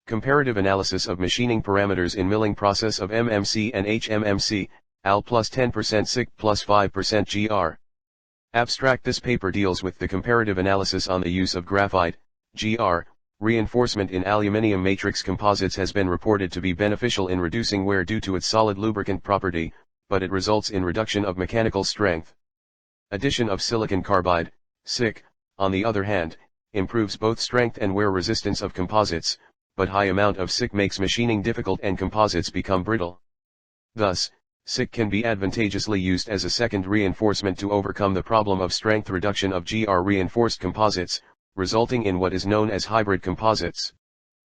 Comparative analysis of machining parameters in milling process of MMC and HMMC, Al+10% Sicp+5% Gr. Abstract. This paper deals with the comparative analysis on the use of graphite, Gr, reinforcement in aluminium matrix composites has been reported to be beneficial in reducing wear due to its solid lubricant property, but it results in reduction of mechanical strength. Addition of silicon carbide, SiC, on the other hand, improves both strength and wear resistance of composites, but high amount of SiC makes machining difficult and composites become brittle. Thus, SiC can be advantageously used as a second reinforcement to overcome the problem of strength reduction of Gr reinforced composites, resulting in what is known as hybrid composites.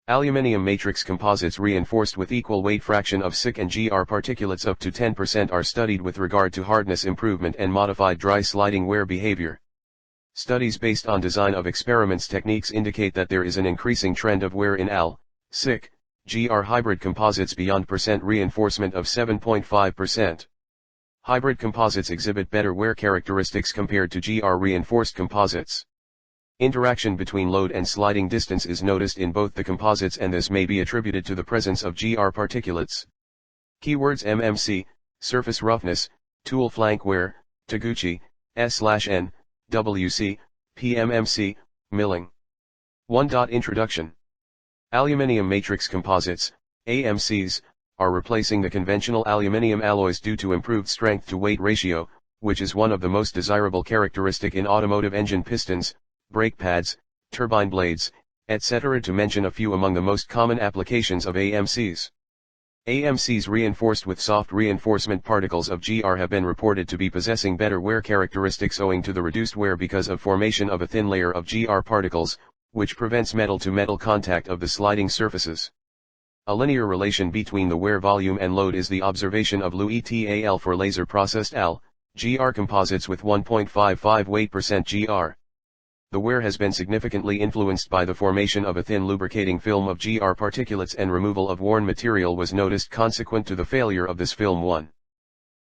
Aluminium matrix composites reinforced with equal weight fraction of SiC and Gr particulates up to 10% are studied with regard to hardness improvement and modified dry sliding wear behavior. Studies based on design of experiments techniques indicate that there is an increasing trend of wear in Al, SiC, Gr hybrid composites beyond percent reinforcement of 7.5%. Hybrid composites exhibit better wear characteristics compared to Gr reinforced composites. Interaction between load and sliding distance is noticed in both the composites, and this may be attributed to the presence of Gr particulates. Keywords: MMC, surface roughness, tool flank wear, Taguchi, S/N, WC, PMMC, milling. 1. Introduction. Aluminium matrix composites, AMCs, are replacing the conventional aluminium alloys due to improved strength-to-weight ratio, which is one of the most desirable characteristic in automotive engine pistons, brake pads, turbine blades, etc., to mention a few among the most common applications of AMCs. AMCs reinforced with soft reinforcement particles of Gr have been reported to be possessing better wear characteristics owing to the reduced wear because of formation of a thin layer of Gr particles, which prevents metal-to-metal contact of the sliding surfaces. A linear relation between the wear volume and load is the observation of Lu et al. For laser-processed Al+Gr composites with 1.55 weight percent Gr. The wear has been significantly influenced by the formation of a thin lubricating film of Gr particulates, and removal of worn material was noticed consequent to the failure of this film. 1.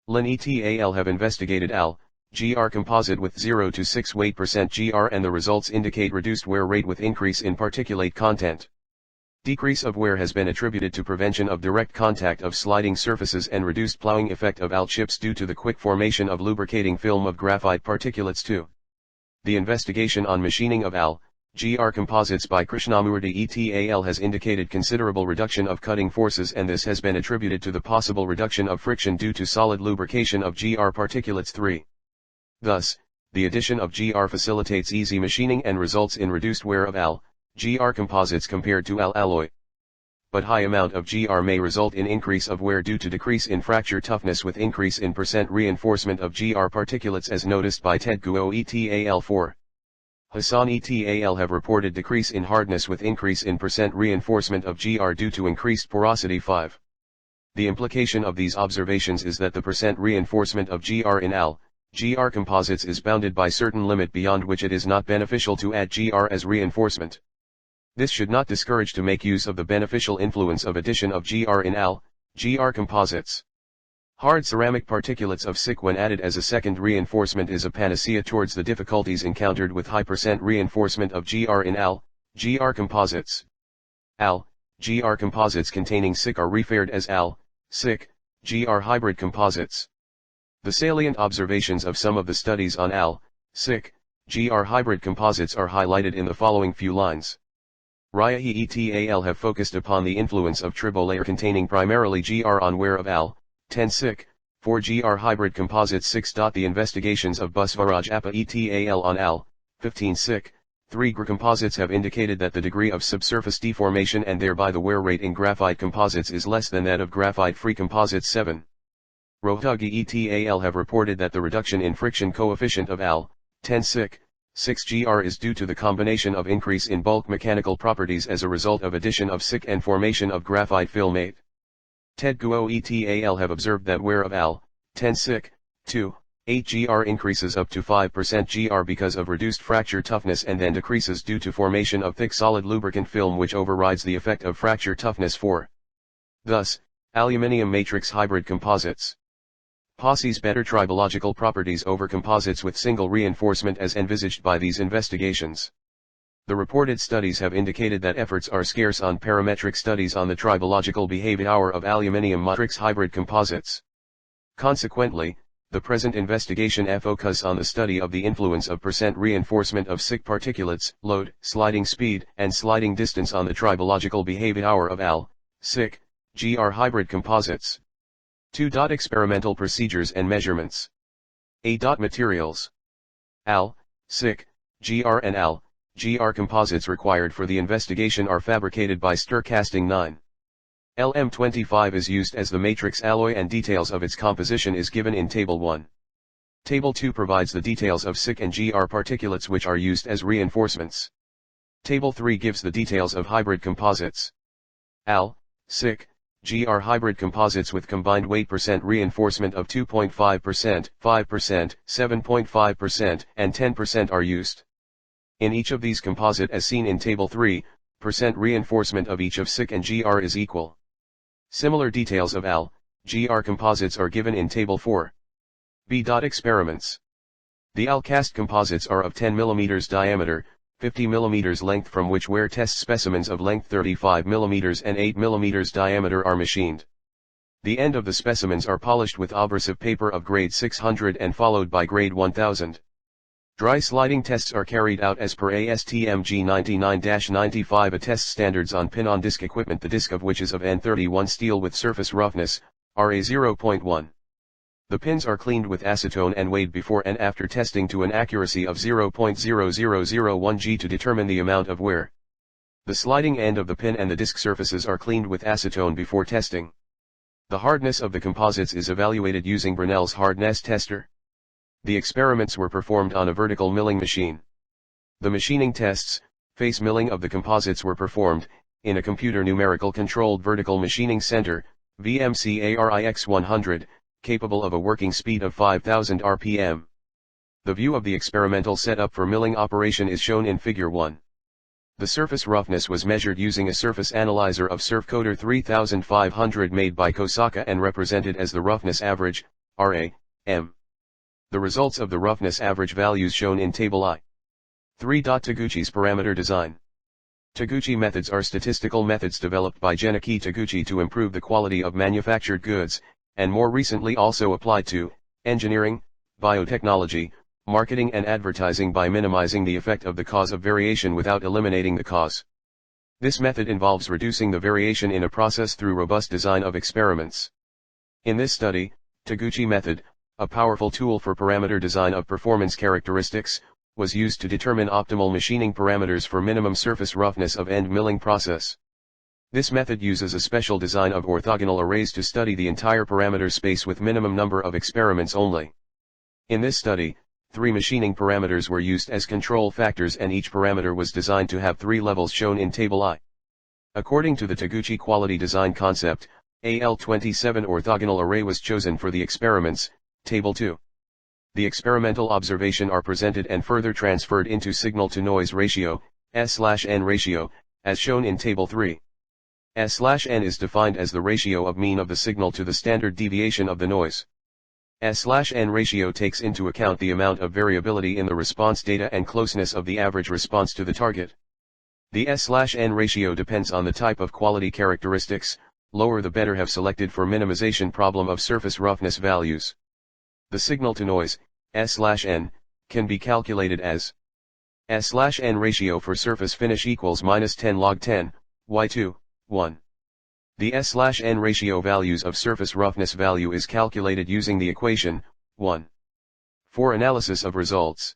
Lin et al. Have investigated Al+Gr composite with 0 to 6 weight percent Gr, and the results indicate reduced wear rate with increase in particulate content. Decrease of wear has been attributed to prevention of direct contact of sliding surfaces and reduced plowing effect of Al chips due to the quick formation of lubricating film of graphite particulates. 2. The investigation on machining of Al+Gr composites by Krishnamurti et al. Has indicated considerable reduction of cutting forces, and this has been attributed to the possible reduction of friction due to solid lubrication of Gr particulates. 3. Thus, the addition of Gr facilitates easy machining and results in reduced wear of Al+Gr composites compared to Al alloy. But high amount of Gr may result in increase of wear due to decrease in fracture toughness with increase in percent reinforcement of Gr particulates, as noticed by Taguchi et al. 4. Hassan et al. Have reported decrease in hardness with increase in percent reinforcement of Gr due to increased porosity. 5. The implication of these observations is that the percent reinforcement of Gr in Al+Gr composites is bounded by certain limit beyond which it is not beneficial to add Gr as reinforcement. This should not discourage to make use of the beneficial influence of addition of Gr in Al+Gr composites. Hard ceramic particulates of SiC when added as a second reinforcement is a panacea towards the difficulties encountered with high percent reinforcement of Gr in Al+Gr composites. Al+Gr composites containing SiC are referred as Al+SiC-Gr hybrid composites. The salient observations of some of the studies on Al+SiC-Gr hybrid composites are highlighted in the following few lines. Raya et al. Have focused upon the influence of tribolayer containing primarily Gr on wear of Al+10 SiC, 4Gr hybrid composites. 6. The investigations of Busvaraj Appa et al. On Al+15 SiC, 3Gr composites have indicated that the degree of subsurface deformation and thereby the wear rate in graphite composites is less than that of graphite-free composites. 7. Rohtagi et al. Have reported that the reduction in friction coefficient of Al+10 SiC, 6Gr is due to the combination of increase in bulk mechanical properties as a result of addition of SiC and formation of graphite film. 8. Taguchi et al. Have observed that wear of Al+10 SiC, 2,8Gr increases up to 5% Gr because of reduced fracture toughness, and then decreases due to formation of thick solid lubricant film which overrides the effect of fracture toughness. 4. Thus, aluminium matrix hybrid composites possess better tribological properties over composites with single reinforcement as envisaged by these investigations. The reported studies have indicated that efforts are scarce on parametric studies on the tribological behavior of aluminium matrix hybrid composites. Consequently, the present investigation focuses on the study of the influence of percent reinforcement of SiC particulates, load, sliding speed, and sliding distance on the tribological behavior of AlSiCGr hybrid composites. 2. Experimental procedures and measurements. A. Materials. AlSiCGr and AlGr composites required for the investigation are fabricated by stir casting 9. LM25 is used as the matrix alloy and details of its composition is given in Table 1. Table 2 provides the details of SiC and Gr particulates which are used as reinforcements. Table 3 gives the details of hybrid composites. AlSiCGr hybrid composites with combined weight percent reinforcement of 2.5%, 5%, 7.5%, and 10% are used. In each of these composite as seen in Table 3, percent reinforcement of each of SiC and Gr is equal. Similar details of AlGr composites are given in Table 4. B. Experiments. The Al+10 composites are of 10 mm diameter, 50 mm length from which wear test specimens of length 35 mm and 8 mm diameter are machined. The end of the specimens are polished with abrasive paper of grade 600 and followed by grade 1000. Dry sliding tests are carried out as per ASTM G99-95 test standards on pin-on-disc equipment, the disc of which is of N31 steel with surface roughness, RA 0.1. The pins are cleaned with acetone and weighed before and after testing to an accuracy of 0.0001 G to determine the amount of wear. The sliding end of the pin and the disc surfaces are cleaned with acetone before testing. The hardness of the composites is evaluated using Brunel's hardness tester. The experiments were performed on a vertical milling machine. The machining tests, face milling of the composites were performed, in a computer numerical controlled vertical machining center, VMC ARIX100, capable of a working speed of 5000 rpm. The view of the experimental setup for milling operation is shown in Figure 1. The surface roughness was measured using a surface analyzer of Surfcoder 3500 made by Kosaka and represented as the roughness average, RAM. The results of the roughness average values shown in Table I. 3. Taguchi's parameter design. Taguchi methods are statistical methods developed by Genichi Taguchi to improve the quality of manufactured goods, and more recently also applied to engineering, biotechnology, marketing and advertising by minimizing the effect of the cause of variation without eliminating the cause. This method involves reducing the variation in a process through robust design of experiments. In this study, Taguchi method, a powerful tool for parameter design of performance characteristics, was used to determine optimal machining parameters for minimum surface roughness of end milling process. This method uses a special design of orthogonal arrays to study the entire parameter space with minimum number of experiments only. In this study, 3 machining parameters were used as control factors and each parameter was designed to have 3 levels shown in Table I. According to the Taguchi quality design concept, Al+27 orthogonal array was chosen for the experiments, Table 2. The experimental observation are presented and further transferred into signal-to-noise ratio, S/N ratio, as shown in Table 3. S/N is defined as the ratio of mean of the signal to the standard deviation of the noise. S/N ratio takes into account the amount of variability in the response data and closeness of the average response to the target. The S/N ratio depends on the type of quality characteristics, lower the better have selected for minimization problem of surface roughness values. The signal-to-noise, S/N, can be calculated as S/N ratio for surface finish equals -10 log 10, Y2, 1. The S/N ratio values of surface roughness value is calculated using the equation, 1. For analysis of results.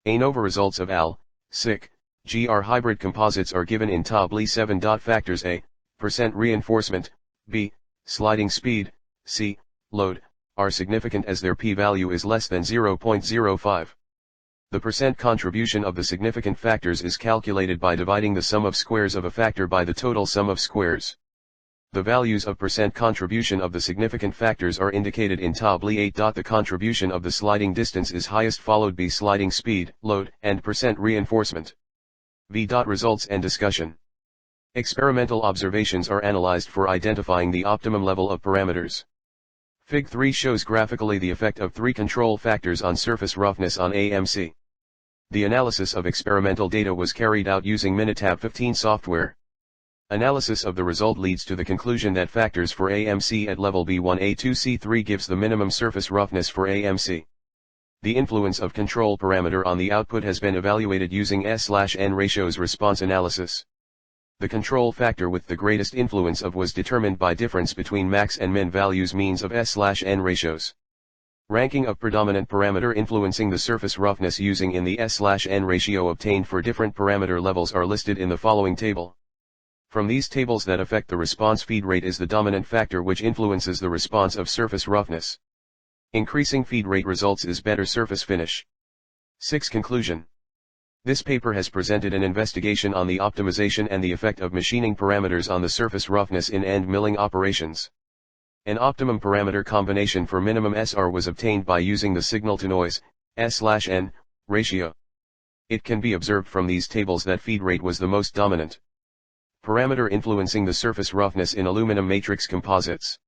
ANOVA results of AlSiCGr hybrid composites are given in Table 7. Factors A, percent reinforcement, B, sliding speed, C, load, are significant as their p-value is less than 0.05. The percent contribution of the significant factors is calculated by dividing the sum of squares of a factor by the total sum of squares. The values of percent contribution of the significant factors are indicated in Table 8. The contribution of the sliding distance is highest followed by sliding speed, load, and percent reinforcement. V. Results and discussion. Experimental observations are analyzed for identifying the optimum level of parameters. Fig 3 shows graphically the effect of 3 control factors on surface roughness on AMC. The analysis of experimental data was carried out using Minitab 15 software. Analysis of the result leads to the conclusion that factors for AMC at level B1A2C3 gives the minimum surface roughness for AMC. The influence of control parameter on the output has been evaluated using S/N ratios response analysis. The control factor with the greatest influence was determined by difference between max and min values means of S/N ratios. Ranking of predominant parameter influencing the surface roughness using in the S/N ratio obtained for different parameter levels are listed in the following table. From these tables that affect the response feed rate is the dominant factor which influences the response of surface roughness. Increasing feed rate results is better surface finish. 6. Conclusion. This paper has presented an investigation on the optimization and the effect of machining parameters on the surface roughness in end milling operations. An optimum parameter combination for minimum SR was obtained by using the signal-to-noise S/N ratio. It can be observed from these tables that feed rate was the most dominant parameter influencing the surface roughness in aluminum matrix composites.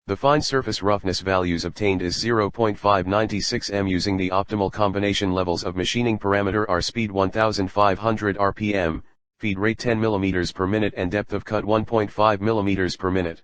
The fine surface roughness values obtained is 0.596 m using the optimal combination levels of machining parameter are speed 1500 rpm, feed rate 10 mm per minute and depth of cut 1.5 mm per minute.